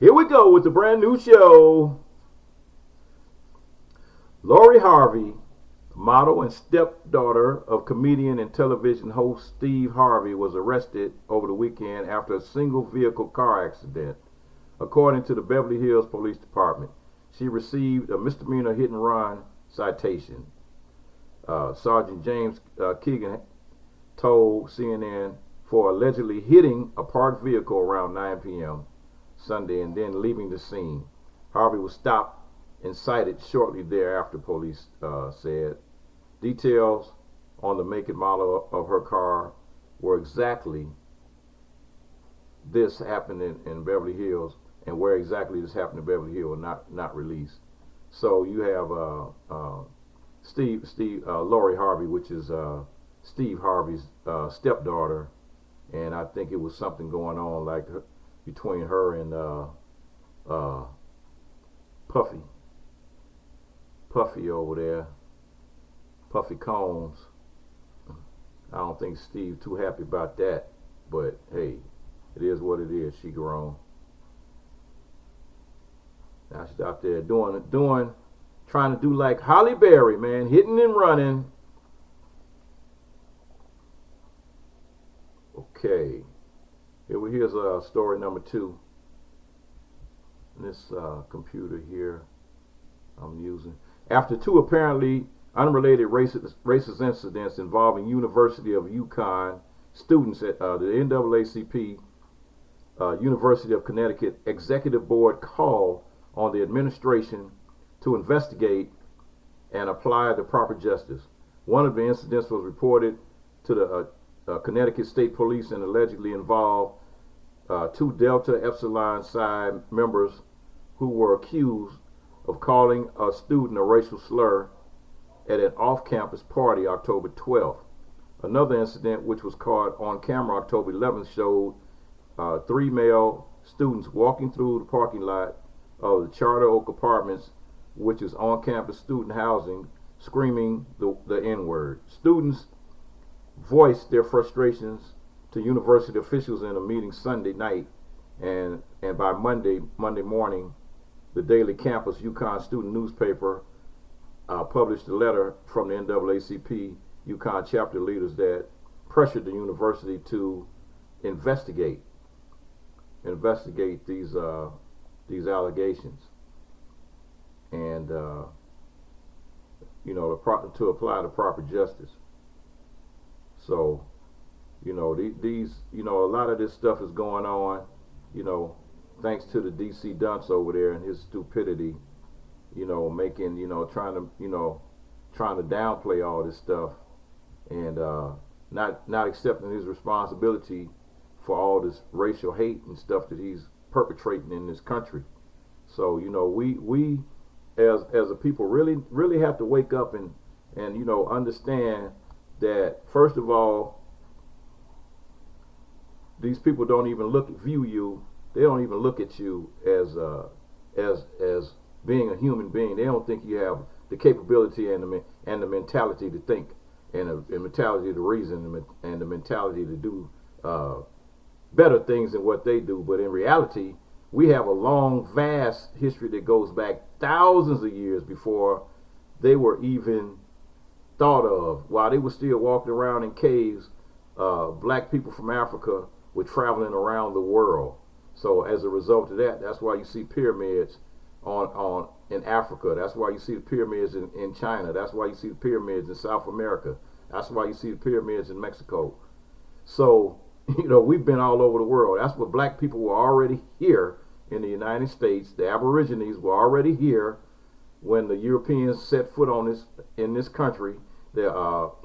Here we go with the brand new show. Lori Harvey, model and stepdaughter of comedian and television host Steve Harvey, was arrested over the weekend after a single vehicle car accident. According to the Beverly Hills Police Department, she received a misdemeanor hit and run citation. Sergeant James Keegan told CNN for allegedly hitting a parked vehicle around 9 p.m. Sunday and then leaving the scene. Harvey was stopped and cited shortly thereafter, police said. Details on the make and model of her car were exactly this happened in Beverly Hills, and where exactly this happened in Beverly Hills not released. So you have Lori Harvey, which is Steve Harvey's stepdaughter, and I think it was something going on like between her and Puffy over there, Puffy Combs. I don't think Steve too happy about that, but hey, it is what it is. She grown. Now she's out there trying to do like Holly Berry, man, hitting and running. Okay, here's story number 2. This computer here I'm using. After 2 apparently unrelated racist incidents involving University of UConn students at the NAACP University of Connecticut Executive Board called on the administration to investigate and apply the proper justice. One of the incidents was reported to the Connecticut State Police and allegedly involved 2 Delta Epsilon Psi members who were accused of calling a student a racial slur at an off-campus party October 12th. Another incident, which was caught on camera October 11th, showed 3 male students walking through the parking lot of the Charter Oak Apartments, which is on-campus student housing, screaming the N-word. Students voiced their frustrations to university officials in a meeting Sunday night, and by Monday morning, the daily campus UConn student newspaper published a letter from the NAACP UConn chapter leaders that pressured the university to investigate these allegations, and to apply the proper justice. So, these a lot of this stuff is going on, thanks to the DC dunce over there and his stupidity, making, trying to downplay all this stuff, and not accepting his responsibility for all this racial hate and stuff that he's perpetrating in this country. So, we as a people really have to wake up and understand that, first of all, these people don't even view you. They don't even look at you as being a human being. They don't think you have the capability and the mentality to think, and the mentality to reason, and the mentality to do better things than what they do. But in reality, we have a long, vast history that goes back thousands of years before they were even thought of. While they were still walking around in caves, black people from Africa were traveling around the world. So as a result of that, that's why you see pyramids in Africa. That's why you see the pyramids in China. That's why you see the pyramids in South America. That's why you see the pyramids in Mexico. So, we've been all over the world. That's what black people were already here in the United States. The Aborigines were already here when the Europeans set foot in this country. The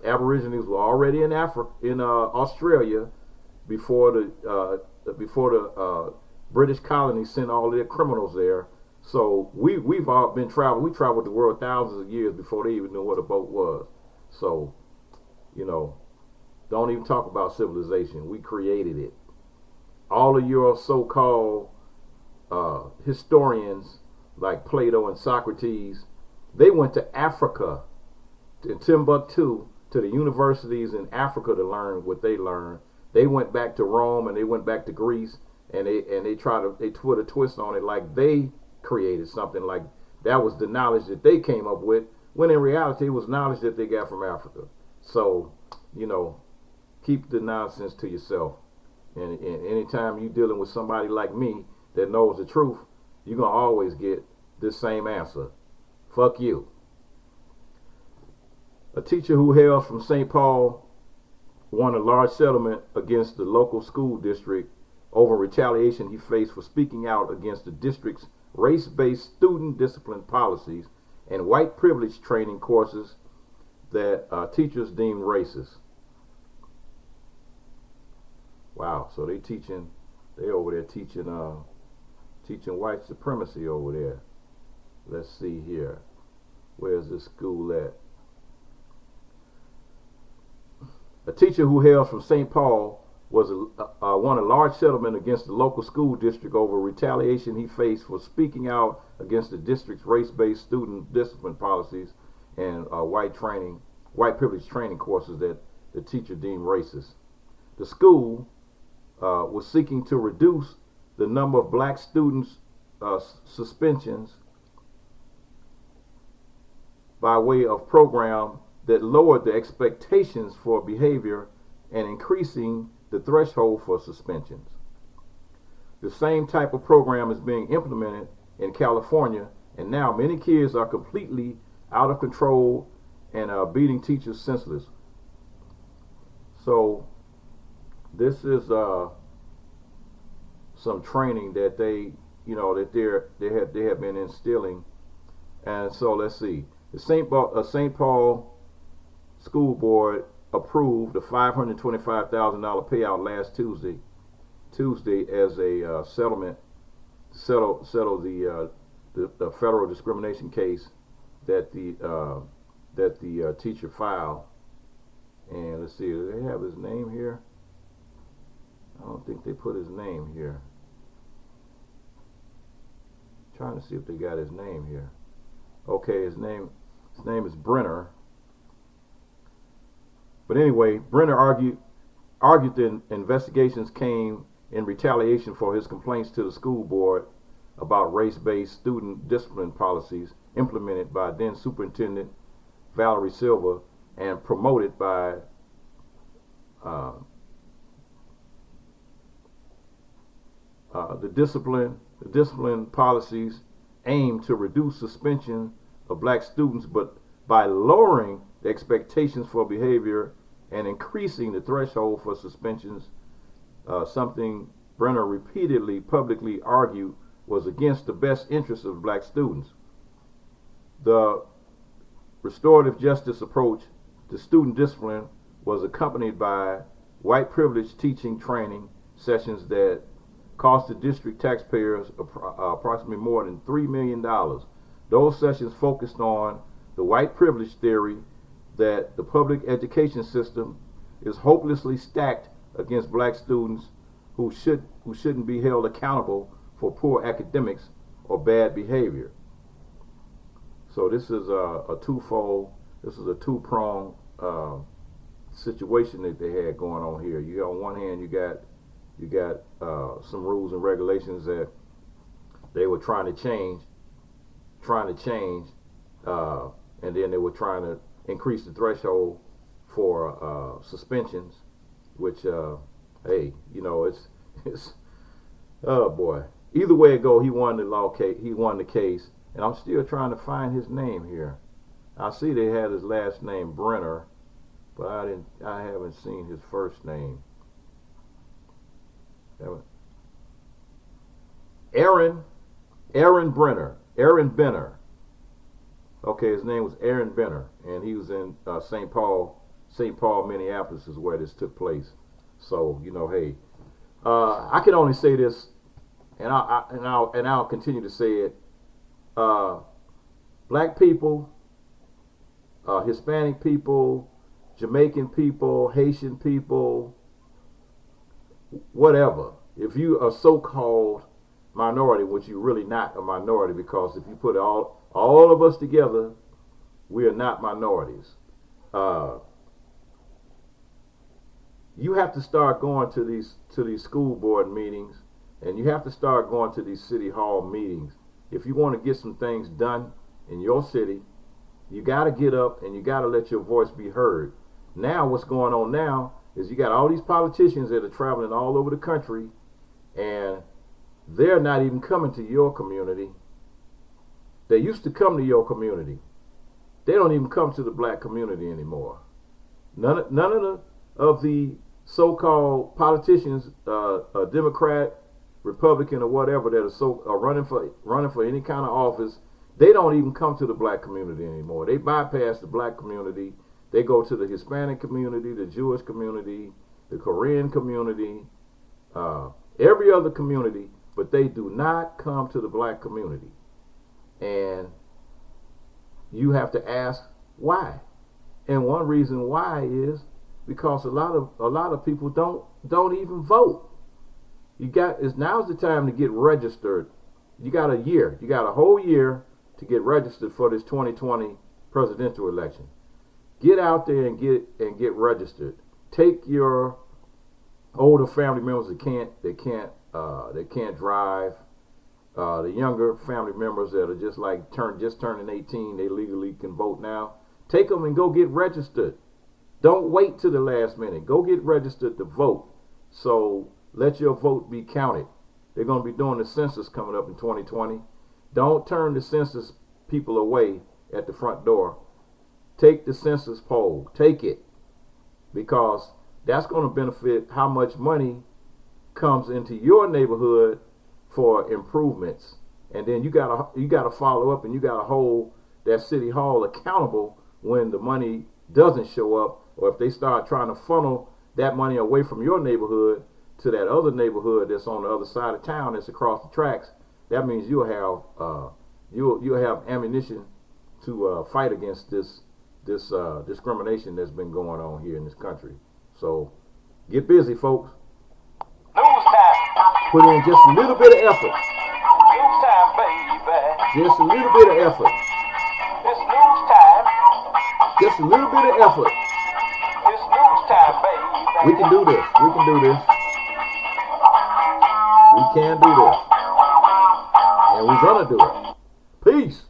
Aborigines were already in Australia before the British colonies sent all their criminals there. So we've all been traveling. We traveled the world thousands of years before they even knew what a boat was. So, don't even talk about civilization. We created it. All of your so-called historians like Plato and Socrates, they went to Africa, to Timbuktu, to the universities in Africa to learn what they learned. They went back to Rome and they went back to Greece and they put a twist on it like they created something, like that was the knowledge that they came up with, when in reality it was knowledge that they got from Africa. So, keep the nonsense to yourself. And anytime you're dealing with somebody like me that knows the truth, you're going to always get this same answer. Fuck you. A teacher who hails from St. Paul won a large settlement against the local school district over retaliation he faced for speaking out against the district's race-based student discipline policies and white privilege training courses that teachers deemed racist. Wow, so they over there teaching white supremacy over there. Let's see here. Where's this school at? A teacher who hails from St. Paul won a large settlement against the local school district over retaliation he faced for speaking out against the district's race-based student discipline policies and white privilege training courses that the teacher deemed racist. The school was seeking to reduce the number of black students' suspensions by way of program that lowered the expectations for behavior and increasing the threshold for suspensions. The same type of program is being implemented in California, and now many kids are completely out of control and beating teachers senseless. So this is some training that they have been instilling. And so let's see. The St. Paul School Board approved a $525,000 payout last Tuesday as a settlement to settle the federal discrimination case that the teacher filed. And let's see, do they have his name here? I don't think they put his name here. I'm trying to see if they got his name here. Okay, his name is Brenner. But anyway, Brenner argued that investigations came in retaliation for his complaints to the school board about race-based student discipline policies implemented by then Superintendent Valerie Silva and promoted by the discipline policies aimed to reduce suspension of black students, but by lowering the expectations for behavior and increasing the threshold for suspensions, something Brenner repeatedly publicly argued was against the best interests of black students. The restorative justice approach to student discipline was accompanied by white privilege teaching training sessions that cost the district taxpayers approximately more than $3 million. Those sessions focused on the white privilege theory that the public education system is hopelessly stacked against black students who shouldn't be held accountable for poor academics or bad behavior. So this is a two-pronged situation that they had going on here. You got, on one hand, you got some rules and regulations that they were trying to change, and then they were trying to increase the threshold for suspensions, which, hey, it's oh boy. Either way it go, he won the case, and I'm still trying to find his name here. I see they had his last name Brenner, but I haven't seen his first name. Aaron Benner. Okay, his name was Aaron Benner, and he was in St. Paul, Minneapolis is where this took place. So hey, I can only say this, and I'll continue to say it. Black people, Hispanic people, Jamaican people, Haitian people, whatever. If you are so-called minority, which you're really not a minority, because if you put all of us together, we are not minorities. You have to start going to these school board meetings And you have to start going to these city hall meetings. If you want to get some things done in your city, you got to get up and you got to let your voice be heard. Now, what's going on now is you got all these politicians that are traveling all over the country, and they're not even coming to your community. They used to come to your community. They don't even come to the black community anymore. None of the so-called politicians, Democrat, Republican, or whatever, that are running for any kind of office, they don't even come to the black community anymore. They bypass the black community. They go to the Hispanic community, the Jewish community, the Korean community, every other community, but they do not come to the black community. And you have to ask why. And one reason why is because a lot of people don't even vote. Now's the time to get registered. You got a year. You got a whole year to get registered for this 2020 presidential election. Get out there and get registered. Take your older family members that can't drive, the younger family members that are just turning 18, they legally can vote now. Take them and go get registered. Don't wait till the last minute. Go get registered to vote. So let your vote be counted. They're going to be doing the census coming up in 2020. Don't turn the census people away at the front door. Take the census poll. Take it. Because that's going to benefit how much money comes into your neighborhood for improvements. And then you gotta follow up, and you gotta hold that city hall accountable when the money doesn't show up, or if they start trying to funnel that money away from your neighborhood to that other neighborhood that's on the other side of town, that's across the tracks. That means you'll have ammunition to fight against this discrimination that's been going on here in this country. So get busy, folks. News time. Put in just a little bit of effort. News time, baby. Just a little bit of effort. It's news time. Just a little bit of effort. It's news time, baby. We can do this. We can do this. We can do this. And we're gonna do it. Peace.